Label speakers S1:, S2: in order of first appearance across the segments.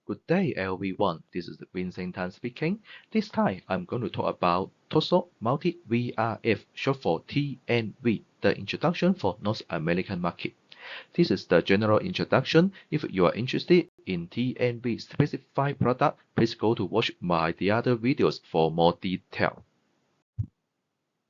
S1: Good day, everyone. This is Vincent Tan speaking. This time, I'm going to talk about TOSO Multi VRF, short for TNV, the introduction for North American market. This is the general introduction. If you are interested in TNV specified product, please go to watch my the other videos for more detail.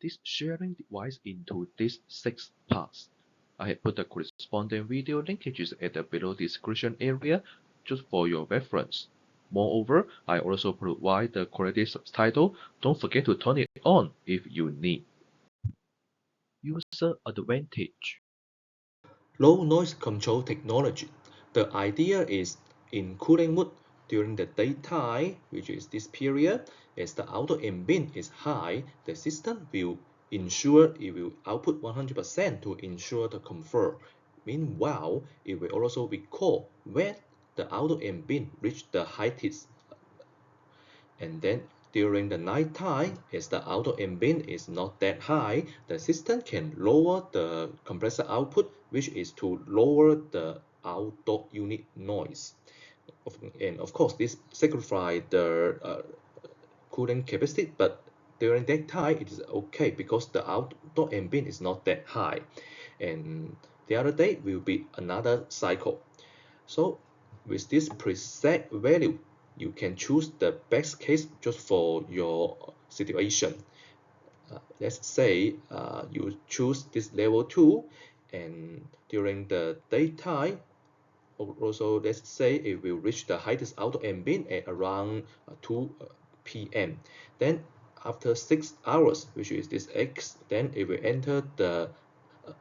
S1: This sharing divides into these 6 parts. I have put the corresponding video linkages at the below description area just for your reference. Moreover, I also provide the quality subtitle. Don't forget to turn it on if you need. User advantage.
S2: Low noise control technology. The idea is in cooling mode during the daytime, which is this period, as the outdoor ambient is high, the system will ensure it will output 100% to ensure the comfort. Meanwhile, it will also record when the outdoor ambient reach the heights, and then during the night time, as the outdoor ambient is not that high, the system can lower the compressor output, which is to lower the outdoor unit noise. And of course, this sacrifice the cooling capacity, but during that time, it is okay because the outdoor ambient is not that high. And the other day will be another cycle. So with this preset value, you can choose the best case just for your situation. Let's say you choose this level 2, and during the daytime, also let's say it will reach the highest outdoor ambient at around 2 p.m. Then after 6 hours, which is this X, then it will enter the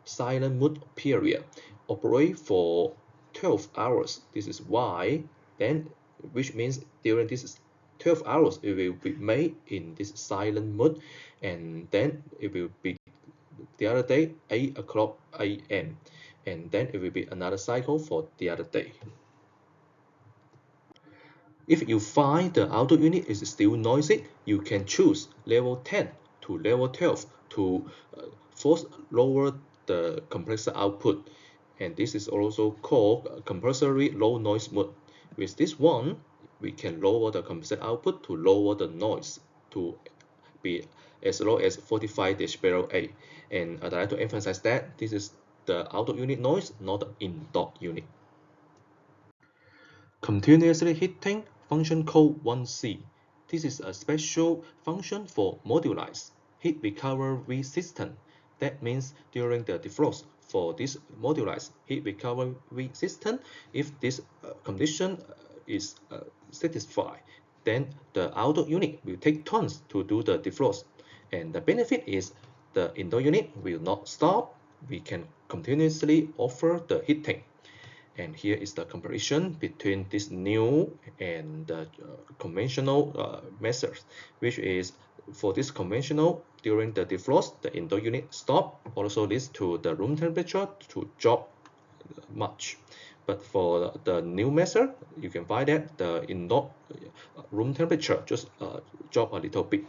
S2: silent mode period, operate for 12 hours. This is Y, then which means during this 12 hours it will be made in this silent mode, and then it will be the other day 8 o'clock a.m., and then it will be another cycle for the other day. If you find the outdoor unit is still noisy, you can choose level 10 to level 12 to force lower the compressor output. And this is also called compulsory low noise mode. With this one, we can lower the compressor output to lower the noise to be as low as 45 decibel A. And I'd like to emphasize that this is the outdoor unit noise, not the indoor unit. Continuously heating function code 1C. This is a special function for modularized heat recovery system. That means during the defrost for this modularized heat recovery system, if this condition is satisfied, then the outdoor unit will take turns to do the defrost. And the benefit is the indoor unit will not stop. We can continuously offer the heating. And here is the comparison between this new and the conventional methods, which is for this conventional, during the defrost, the indoor unit stop, also leads to the room temperature to drop much. But for the new method, you can find that the indoor room temperature just drop a little bit.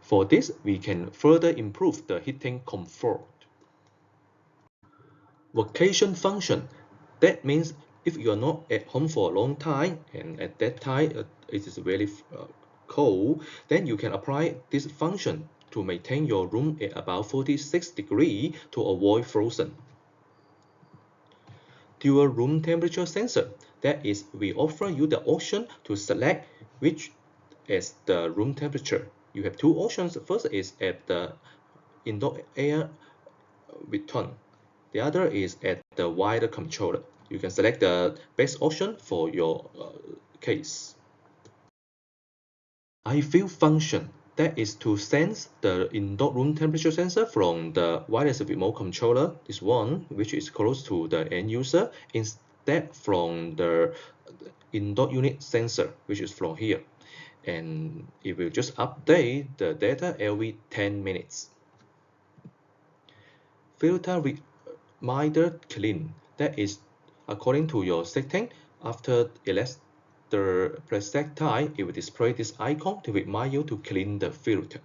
S2: For this, we can further improve the heating comfort. Vacation function. That means if you are not at home for a long time and at that time it is very cold, then you can apply this function to maintain your room at about 46 degrees to avoid frozen. Dual room temperature sensor. That is, we offer you the option to select which as the room temperature. You have two options. First is at the indoor air return. The other is at the wider controller. You can select the best option for your case. I feel function. That is to sense the indoor room temperature sensor from the wireless remote controller, this one, which is close to the end user, instead from the indoor unit sensor, which is from here. And it will just update the data every 10 minutes. Filter reminder clean. That is according to your setting. After elect the preset time, it will display this icon to remind you to clean the filter.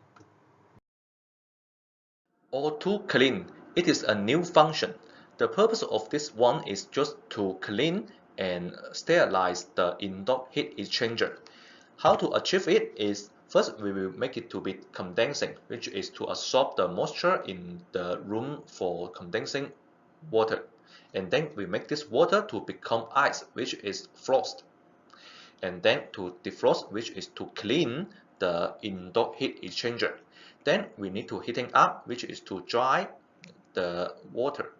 S2: Auto clean. It is a new function. The purpose of this one is just to clean and sterilize the indoor heat exchanger. How to achieve it is, first we will make it to be condensing, which is to absorb the moisture in the room for condensing water. And then we make this water to become ice, which is frost. And then to defrost, which is to clean the indoor heat exchanger. Then we need to heating up, which is to dry the water.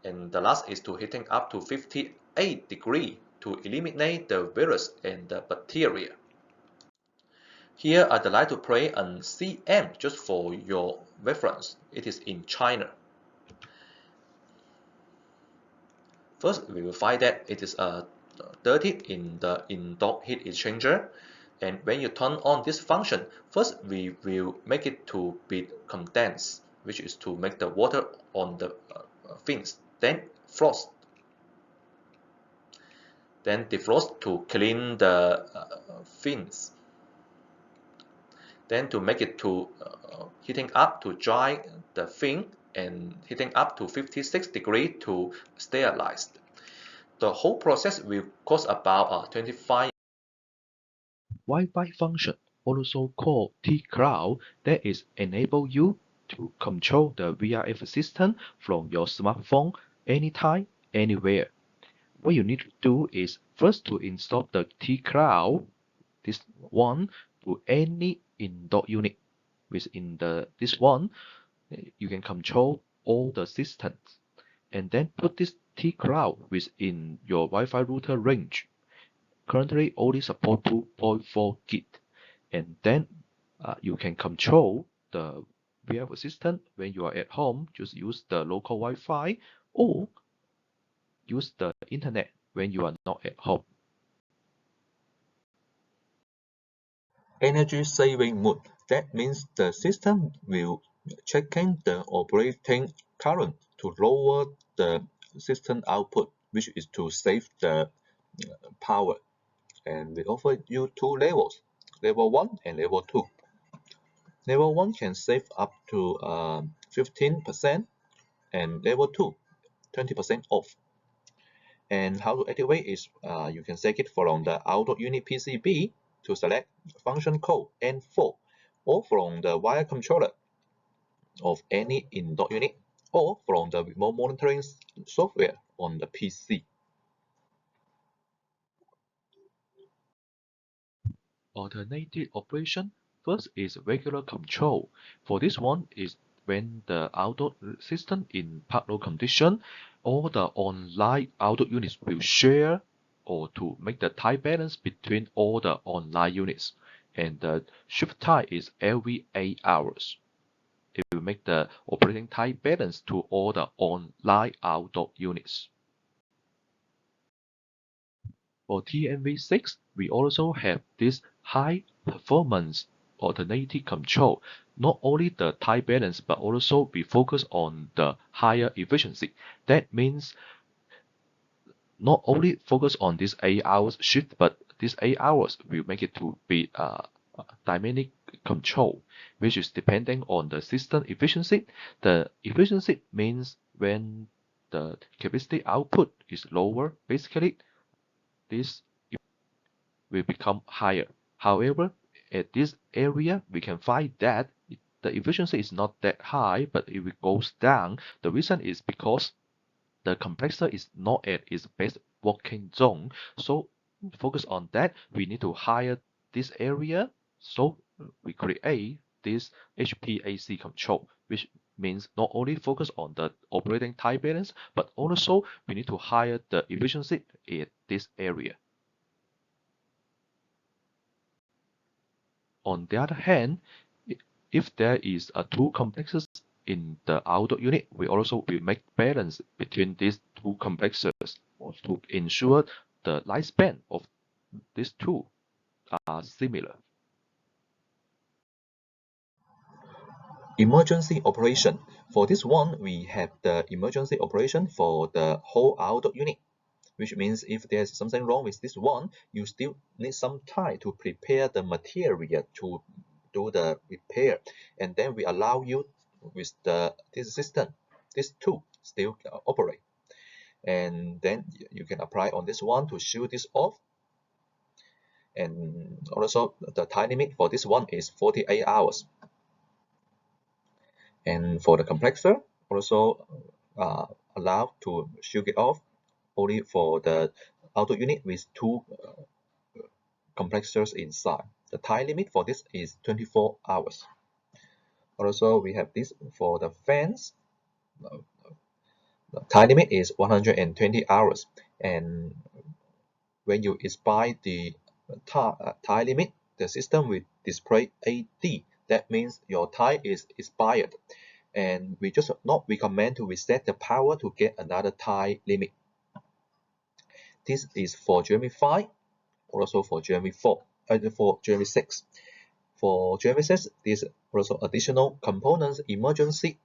S2: And the last is to heating up to 58 degrees to eliminate the virus and the bacteria. Here I'd like to play an CM just for your reference. It is in China. First, we will find that it is dirty in the indoor heat exchanger. And when you turn on this function, first we will make it to be condensed, which is to make the water on the fins. Then frost. Then defrost to clean the fins. Then to make it to heating up to dry the fin and heating up to 56 degrees to sterilize. The whole process will cost about 25.
S1: Wi-Fi function, also called T-Cloud, that is enable you to control the VRF system from your smartphone anytime, anywhere. What you need to do is first to install the T-Cloud, this one, to any indoor unit. Within this one, you can control all the systems, and then put this T-Cloud within your Wi-Fi router range. Currently only support 2.4 gig, and then you can control the VRF system when you are at home. Just use the local Wi-Fi or use the internet when you are not at home.
S2: Energy saving mode. That means the system will checking the operating current to lower the system output, which is to save the power. And we offer you two levels, level 1 and level 2. Level 1 can save up to 15% and level 2 20% off. And how to activate is you can set it from the outdoor unit PCB to select function code N4, or from the wire controller of any indoor unit, or from the remote monitoring software on the PC.
S1: Alternative operation, first is regular control. For this one is when the outdoor system in park load condition, all the online outdoor units will share or to make the time balance between all the online units. And the shift time is every 8 hours. It will make the operating time balance to all the online outdoor units. For TNV6, we also have this high performance alternative control. Not only the time balance, but also we focus on the higher efficiency. That means not only focus on this 8 hours shift, but this 8 hours will make it to be dynamic control, which is depending on the system efficiency. The efficiency means when the capacity output is lower, basically this will become higher. However, at this area, we can find that the efficiency is not that high, but it goes down. The reason is because the compressor is not at its best working zone. So focus on that. We need to hire this area. So we create this HPAC control, which means not only focus on the operating time balance, but also we need to hire the efficiency at this area. On the other hand, if there is a two complexes in the outdoor unit, we also will make balance between these two complexes to ensure the lifespan of these two are similar.
S2: Emergency operation. For this one, we have the emergency operation for the whole outdoor unit, which means if there's something wrong with this one, you still need some time to prepare the material to do the repair, and then we allow you with this system, this tool still operate.
S3: and then you can apply on this one to shield this off. And also the time limit for this one is 48 hours. And for the complexer, also allowed to shield it off only for the auto unit with two complexers inside. The time limit for this is 24 hours. Also, we have this for the fans. The time limit is 120 hours. And when you expire the time limit, the system will display AD. That means your time is expired. And we just not recommend to reset the power to get another time limit. This is for GMV 5, also for GMV 4, for GMV 6. For GMV 6, there's also additional components emergency,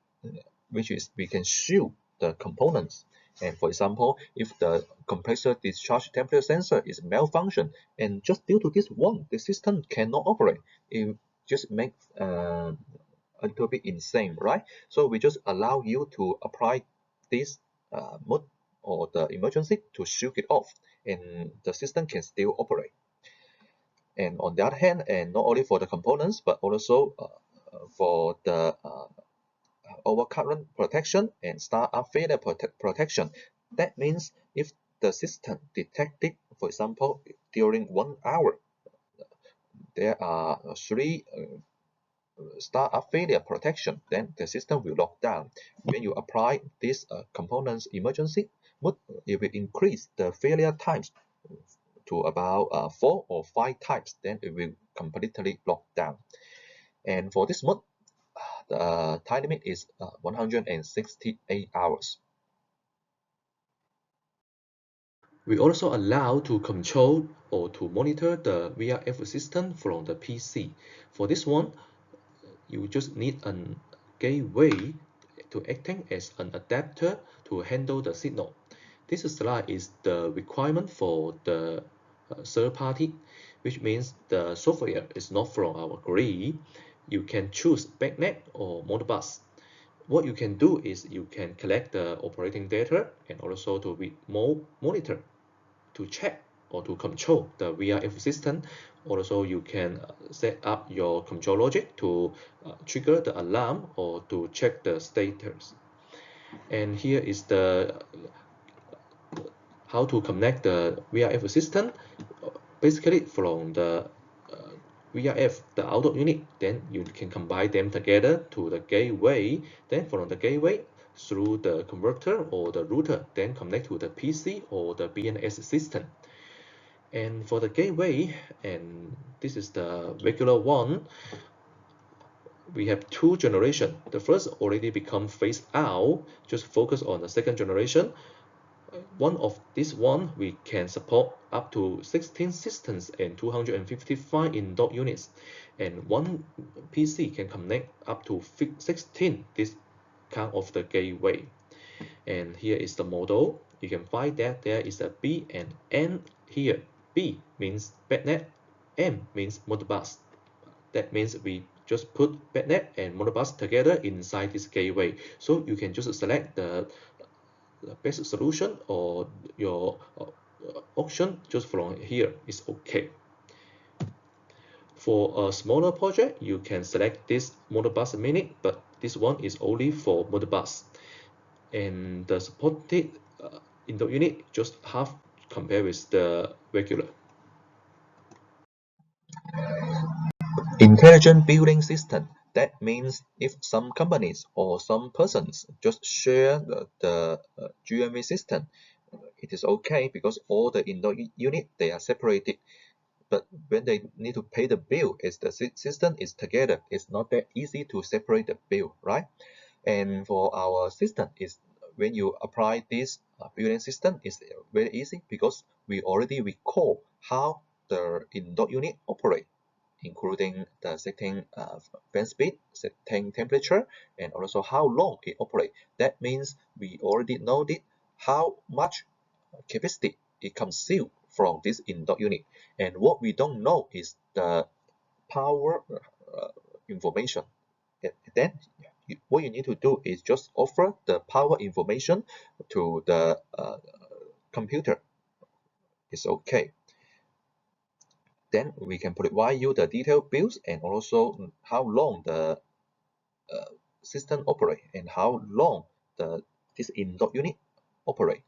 S3: which is we can shield the components. And for example, if the compressor discharge temperature sensor is malfunction, and just due to this one, the system cannot operate. It just makes a little bit insane, right? So we just allow you to apply this mode or the emergency to shield it off, and the system can still operate. And on the other hand, and not only for the components, but also for the overcurrent protection and startup failure protection. That means if the system detected, for example, during 1 hour, there are 3 startup failure protection, then the system will lock down. When you apply this components emergency mode, it will increase the failure times to about 4 or 5 times, then it will completely lock down. And for this mode, the time limit is 168 hours.
S2: We also allow to control or to monitor the VRF system from the PC. For this one, you just need a gateway to acting as an adapter to handle the signal. This slide is the requirement for the third party, which means the software is not from our grid. You can choose BACnet or Modbus. What you can do is you can collect the operating data and also to monitor, to check or to control the VRF system. Also, you can set up your control logic to trigger the alarm or to check the status. And here is the how to connect the VRF system. Basically, from the VRF, the outdoor unit, then you can combine them together to the gateway. Then from the gateway through the converter or the router, then connect to the PC or the BNS system. And for the gateway, and this is the regular one, we have 2 generations. The first already become phased out, just focus on the second generation. One of this one, we can support up to 16 systems and 255 indoor units. And one PC can connect up to 16 this kind of the gateway. And here is the model. You can find that there is a B and N here. B means BACnet, M means Modbus. That means we just put BACnet and Modbus together inside this gateway. So you can just select the best solution or your option just from here is okay. For a smaller project, you can select this Modbus Mini, but this one is only for Modbus. And the supported indoor unit just half compared with the regular.
S3: Intelligent building system. That means if some companies or some persons just share the GMV system, it is okay because all the indoor unit they are separated. But when they need to pay the bill, as the system is together, it's not that easy to separate the bill, right? And for our system, is when you apply this building system, is very easy because we already recall how the indoor unit operate, including the setting fan speed, setting temperature, and also how long it operates. That means we already know how much capacity it consumes from this indoor unit. And what we don't know is the power information. And then what you need to do is just offer the power information to the computer. It's okay. Then we can provide you the detailed bills and also how long the system operate and how long this in-dot unit operate.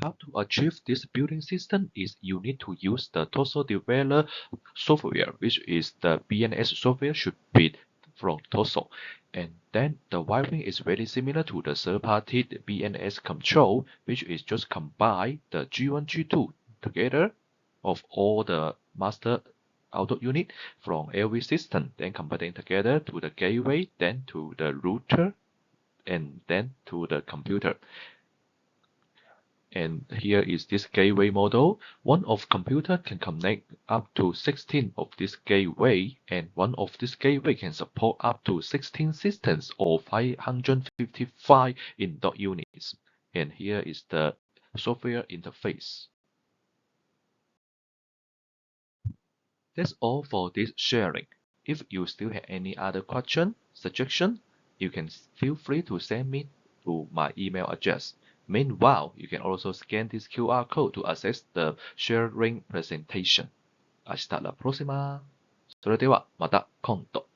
S1: How to achieve this building system is you need to use the TOSO developer software, which is the BNS software should be from TOSO. And then the wiring is very similar to the third-party BNS control, which is just combine the G1, G2 together of all the master outdoor unit from LV system, then combine together to the gateway, then to the router, and then to the computer. And here is this gateway model. One of computer can connect up to 16 of this gateway, and one of this gateway can support up to 16 systems or 555 in-dot units. And here is the software interface. That's all for this sharing. If you still have any other question, suggestion, you can feel free to send me to my email address. Meanwhile, you can also scan this QR code to access the sharing presentation. Hasta la próxima. それではまた今度。